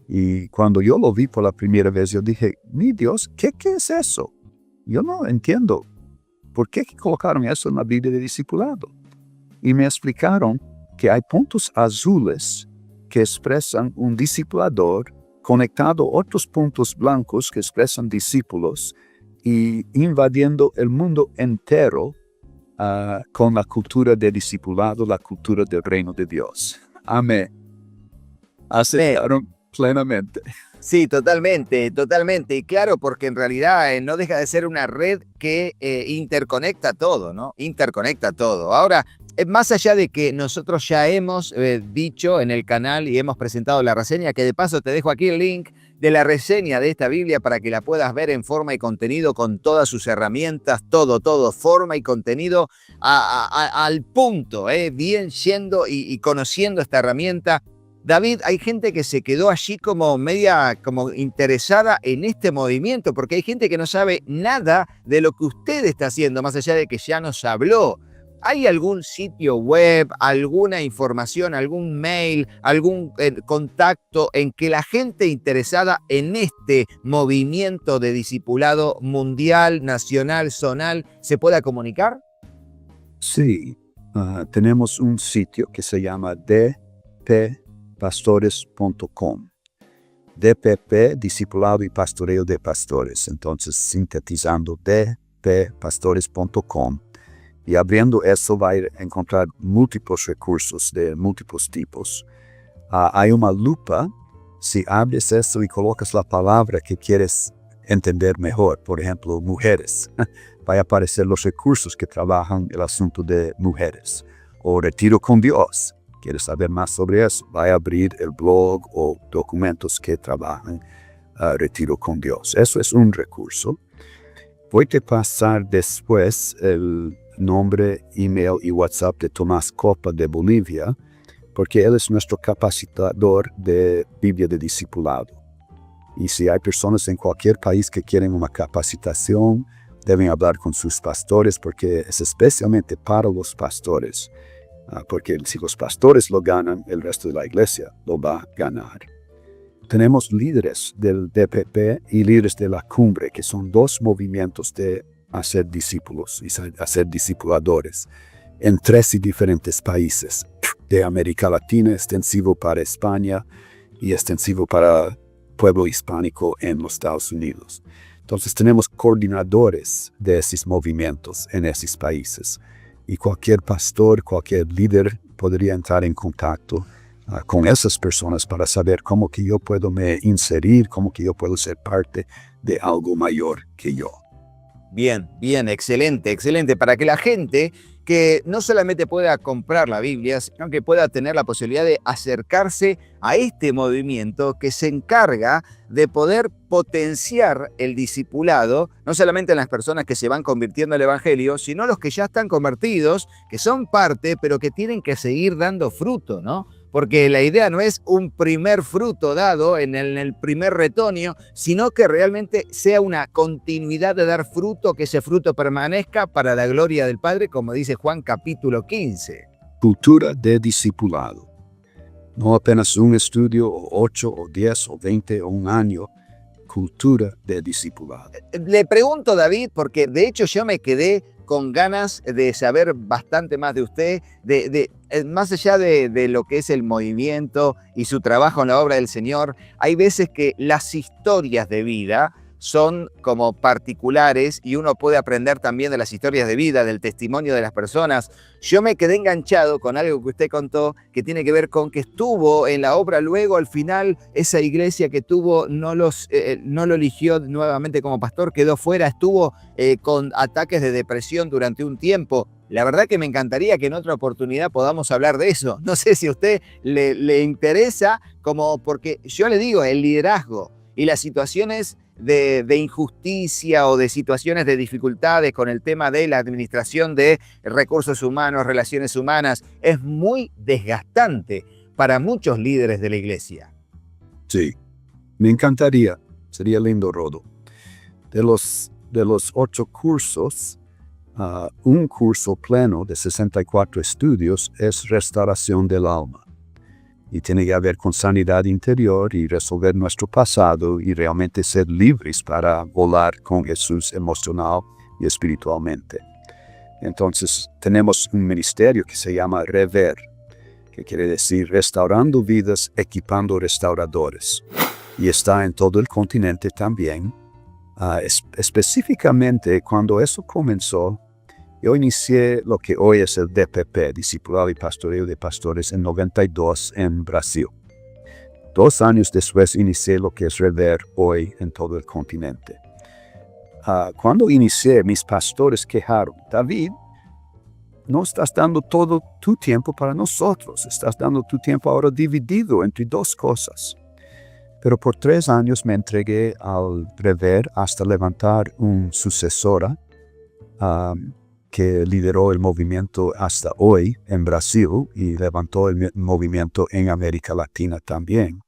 y cuando yo lo vi por la primera vez, yo dije, mi Dios, ¿qué es eso? Yo no entiendo. ¿Por qué colocaron eso en la Biblia de discipulado? Y me explicaron que hay puntos azules que expresan un discipulador conectado a otros puntos blancos que expresan discípulos y invadiendo el mundo entero con la cultura de discipulado, la cultura del reino de Dios. Amén. Aceptaron plenamente. Sí, totalmente, totalmente. Y claro, porque en realidad no deja de ser una red que interconecta todo, ¿no? Interconecta todo. Ahora, más allá de que nosotros ya hemos dicho en el canal y hemos presentado la reseña, que de paso te dejo aquí el link de la reseña de esta Biblia para que la puedas ver en forma y contenido con todas sus herramientas, todo, forma y contenido al punto, bien yendo y conociendo esta herramienta. David, hay gente que se quedó allí como como interesada en este movimiento, porque hay gente que no sabe nada de lo que usted está haciendo, más allá de que ya nos habló. ¿Hay algún sitio web, alguna información, algún mail, algún contacto en que la gente interesada en este movimiento de discipulado mundial, nacional, zonal, se pueda comunicar? Sí, tenemos un sitio que se llama dppastores.com. DPP, Discipulado y Pastoreo de Pastores. Entonces, sintetizando, dppastores.com. Y abriendo eso va a encontrar múltiples recursos de múltiples tipos. Hay una lupa. Si abres eso y colocas la palabra que quieres entender mejor, por ejemplo, mujeres, va a aparecer los recursos que trabajan el asunto de mujeres. O retiro con Dios. ¿Quieres saber más sobre eso? Va a abrir el blog o documentos que trabajan retiro con Dios. Eso es un recurso. Voy a pasar después el nombre, email y WhatsApp de Tomás Copa de Bolivia, porque él es nuestro capacitador de Biblia de Discipulado. Y si hay personas en cualquier país que quieren una capacitación, deben hablar con sus pastores, porque es especialmente para los pastores. Porque si los pastores lo ganan, el resto de la iglesia lo va a ganar. Tenemos líderes del DPP y líderes de la cumbre, que son dos movimientos de hacer discípulos y hacer discipuladores en 13 diferentes países de América Latina, extensivo para España y extensivo para el pueblo hispánico en los Estados Unidos. Entonces tenemos coordinadores de esos movimientos en esos países. Y cualquier pastor, cualquier líder podría entrar en contacto con esas personas para saber cómo que yo puedo me inserir, cómo que yo puedo ser parte de algo mayor que yo. Bien, excelente. Para que la gente que no solamente pueda comprar la Biblia, sino que pueda tener la posibilidad de acercarse a este movimiento que se encarga de poder potenciar el discipulado, no solamente en las personas que se van convirtiendo al Evangelio, sino los que ya están convertidos, que son parte, pero que tienen que seguir dando fruto, ¿no? Porque la idea no es un primer fruto dado en el primer retoño, sino que realmente sea una continuidad de dar fruto, que ese fruto permanezca para la gloria del Padre, como dice Juan capítulo 15. Cultura de discipulado. No apenas un estudio, o 8, o 10, o 20, o un año. Cultura de discipulado. Le pregunto, David, porque de hecho yo me quedé con ganas de saber bastante más de usted, más allá de lo que es el movimiento y su trabajo en la obra del Señor. Hay veces que las historias de vida son como particulares y uno puede aprender también de las historias de vida, del testimonio de las personas. Yo me quedé enganchado con algo que usted contó que tiene que ver con que estuvo en la obra, luego al final esa iglesia que tuvo no lo eligió nuevamente como pastor, quedó fuera, estuvo con ataques de depresión durante un tiempo. La verdad que me encantaría que en otra oportunidad podamos hablar de eso. No sé si a usted le interesa, porque yo le digo, el liderazgo y las situaciones de injusticia o de situaciones de dificultades con el tema de la administración de recursos humanos, relaciones humanas, es muy desgastante para muchos líderes de la iglesia. Sí, me encantaría, sería lindo, Rodo. De los de los 8 cursos, un curso pleno de 64 estudios es restauración del alma. Y tiene que ver con sanidad interior y resolver nuestro pasado y realmente ser libres para volar con Jesús emocional y espiritualmente. Entonces tenemos un ministerio que se llama Rever, que quiere decir restaurando vidas, equipando restauradores. Y está en todo el continente también. Específicamente cuando eso comenzó, yo inicié lo que hoy es el DPP, Discipulado y Pastoreo de Pastores, en 92 en Brasil. 2 años después inicié lo que es Rever hoy en todo el continente. Cuando inicié, mis pastores quejaron: David, no estás dando todo tu tiempo para nosotros, estás dando tu tiempo ahora dividido entre 2 cosas. Pero por 3 años me entregué al Rever hasta levantar una sucesora que lideró el movimiento hasta hoy en Brasil y levantó el movimiento en América Latina también.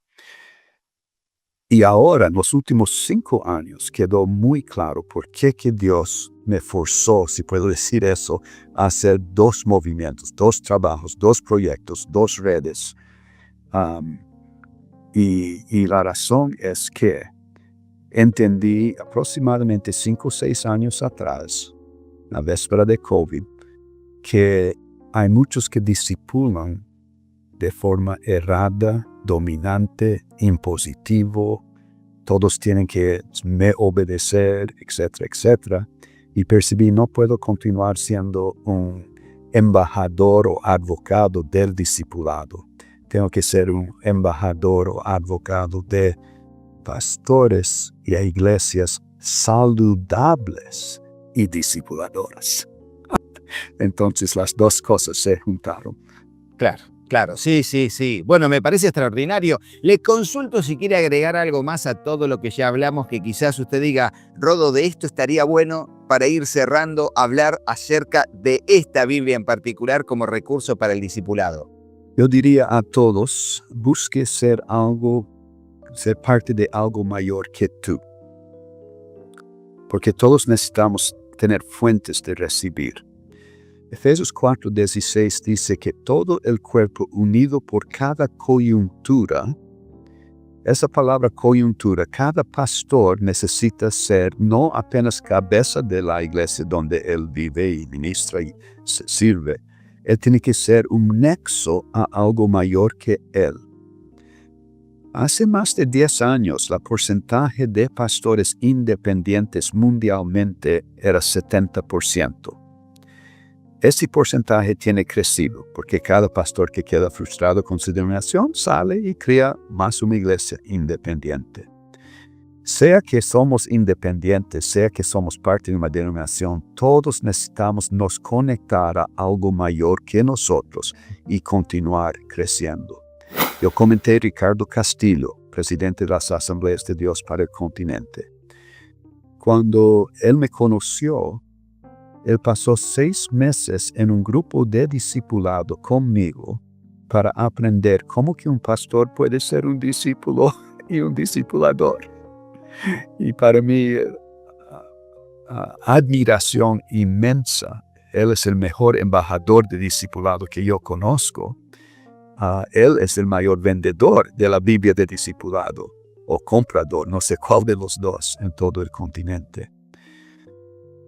Y ahora, en los últimos 5 años, quedó muy claro por qué que Dios me forzó, si puedo decir eso, a hacer 2 movimientos, 2 trabajos, 2 proyectos, 2 redes. Y la razón es que entendí aproximadamente 5 o 6 años atrás, la víspera de COVID, que hay muchos que discipulan de forma errada, dominante, impositivo. Todos tienen que me obedecer, etcétera, etcétera. Y percibí, no puedo continuar siendo un embajador o advocado del discipulado. Tengo que ser un embajador o advocado de pastores y iglesias saludables y discipuladoras. Entonces las 2 cosas se juntaron. Claro, sí. Bueno, me parece extraordinario. Le consulto si quiere agregar algo más a todo lo que ya hablamos, que quizás usted diga: Rodo, de esto estaría bueno para ir cerrando, hablar acerca de esta Biblia en particular como recurso para el discipulado. Yo diría a todos, busque ser parte de algo mayor que tú. Porque todos necesitamos tener fuentes de recibir. Efesios 4:16 dice que todo el cuerpo unido por cada coyuntura, esa palabra coyuntura, cada pastor necesita ser no apenas cabeza de la iglesia donde él vive y ministra y se sirve. Él tiene que ser un nexo a algo mayor que él. Hace más de 10 años, el porcentaje de pastores independientes mundialmente era 70%. Ese porcentaje tiene crecido porque cada pastor que queda frustrado con su denominación sale y crea más una iglesia independiente. Sea que somos independientes, sea que somos parte de una denominación, todos necesitamos nos conectar a algo mayor que nosotros y continuar creciendo. Yo comenté a Ricardo Castillo, presidente de las Asambleas de Dios para el continente. Cuando él me conoció, él pasó 6 meses en un grupo de discipulado conmigo para aprender cómo que un pastor puede ser un discípulo y un discipulador. Y para mí, admiración inmensa. Él es el mejor embajador de discipulado que yo conozco. Él es el mayor vendedor de la Biblia de discipulado o comprador, no sé cuál de los 2 en todo el continente.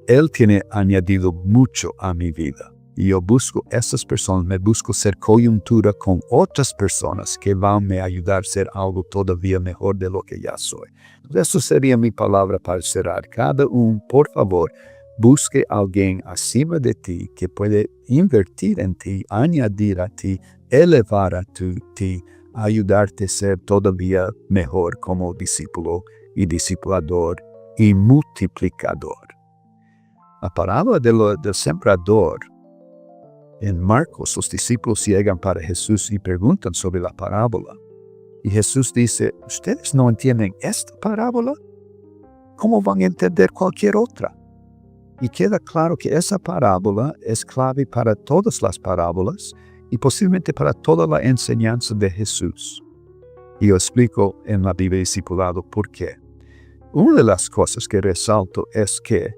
Él tiene añadido mucho a mi vida y yo busco esas personas, me busco ser coyuntura con otras personas que van a ayudar a ser algo todavía mejor de lo que ya soy. Eso sería mi palabra para cerrar. Cada uno, por favor, busque a alguien encima de ti que puede invertir en ti, añadir a ti, elevar a ti, ayudarte a ser todavía mejor como discípulo y discipulador y multiplicador. La parábola del sembrador, en Marcos, los discípulos llegan para Jesús y preguntan sobre la parábola. Y Jesús dice: ¿ustedes no entienden esta parábola? ¿Cómo van a entender cualquier otra? Y queda claro que esa parábola es clave para todas las parábolas y posiblemente para toda la enseñanza de Jesús. Y yo explico en la Biblia Discipulado por qué. Una de las cosas que resalto es que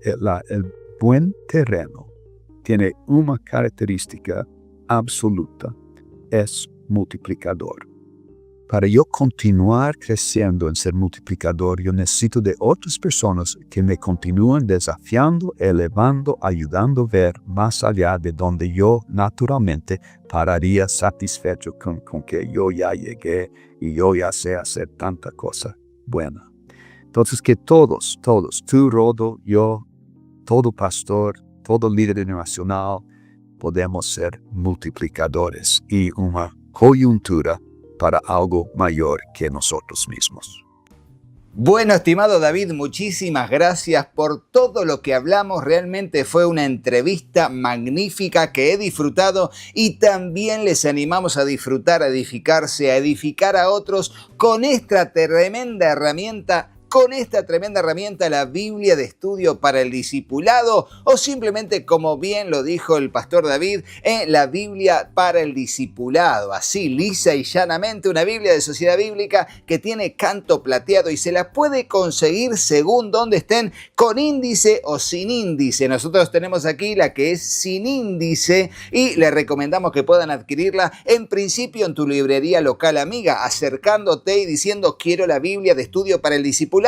el buen terreno tiene una característica absoluta, es multiplicador. Para yo continuar creciendo en ser multiplicador, yo necesito de otras personas que me continúen desafiando, elevando, ayudando a ver más allá de donde yo naturalmente pararía satisfecho con que yo ya llegué y yo ya sé hacer tanta cosa buena. Entonces que todos, tú, Rodo, yo, todo pastor, todo líder internacional, podemos ser multiplicadores y una coyuntura para algo mayor que nosotros mismos. Bueno, estimado David, muchísimas gracias por todo lo que hablamos. Realmente fue una entrevista magnífica que he disfrutado y también les animamos a disfrutar, a edificarse, a edificar a otros con esta tremenda herramienta. La Biblia de estudio para el discipulado, o simplemente, como bien lo dijo el pastor David, la Biblia para el discipulado. Así, lisa y llanamente, una Biblia de Sociedad Bíblica que tiene canto plateado y se la puede conseguir según donde estén, con índice o sin índice. Nosotros tenemos aquí la que es sin índice y les recomendamos que puedan adquirirla en principio en tu librería local amiga, acercándote y diciendo: quiero la Biblia de estudio para el discipulado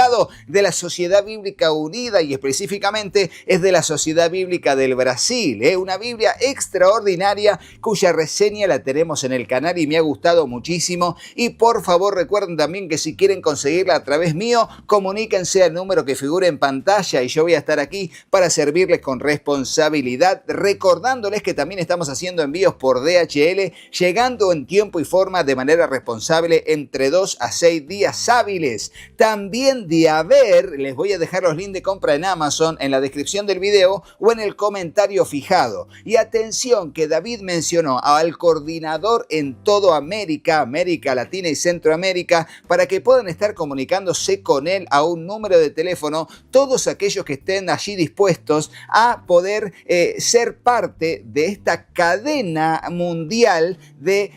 de la Sociedad Bíblica Unida, y específicamente es de la Sociedad Bíblica del Brasil. Una Biblia extraordinaria cuya reseña la tenemos en el canal y me ha gustado muchísimo. Y por favor recuerden también que si quieren conseguirla a través mío, comuníquense al número que figura en pantalla y yo voy a estar aquí para servirles con responsabilidad, recordándoles que también estamos haciendo envíos por DHL, llegando en tiempo y forma de manera responsable entre 2 a 6 días hábiles. También les voy a dejar los links de compra en Amazon en la descripción del video o en el comentario fijado. Y atención, que David mencionó al coordinador en toda América Latina y Centroamérica, para que puedan estar comunicándose con él a un número de teléfono, todos aquellos que estén allí dispuestos a poder ser parte de esta cadena mundial de,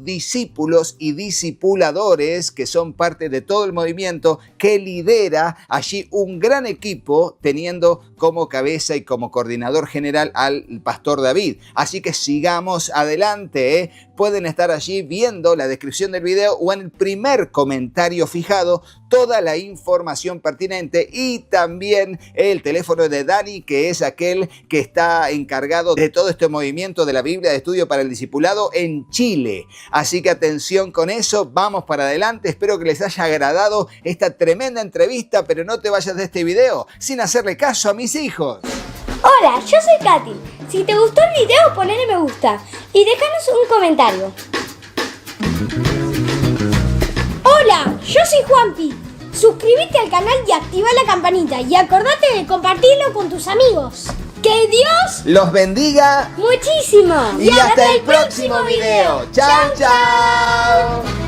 discípulos y discipuladores que son parte de todo el movimiento que lidera allí un gran equipo, teniendo como cabeza y como coordinador general al pastor David. Así que sigamos adelante. Pueden estar allí viendo la descripción del video o en el primer comentario fijado toda la información pertinente, y también el teléfono de Dani, que es aquel que está encargado de todo este movimiento de la Biblia de estudio para el discipulado en Chile. Así que atención con eso, vamos para adelante. Espero que les haya agradado esta tremenda entrevista, pero no te vayas de este video sin hacerle caso a mis hijos. Hola, yo soy Katy. Si te gustó el video, ponle me gusta y déjanos un comentario. Hola, yo soy Juanpi. Suscríbete al canal y activa la campanita y acordate de compartirlo con tus amigos. ¡Que Dios los bendiga muchísimo! Y hasta el próximo video. ¡Chao, chao!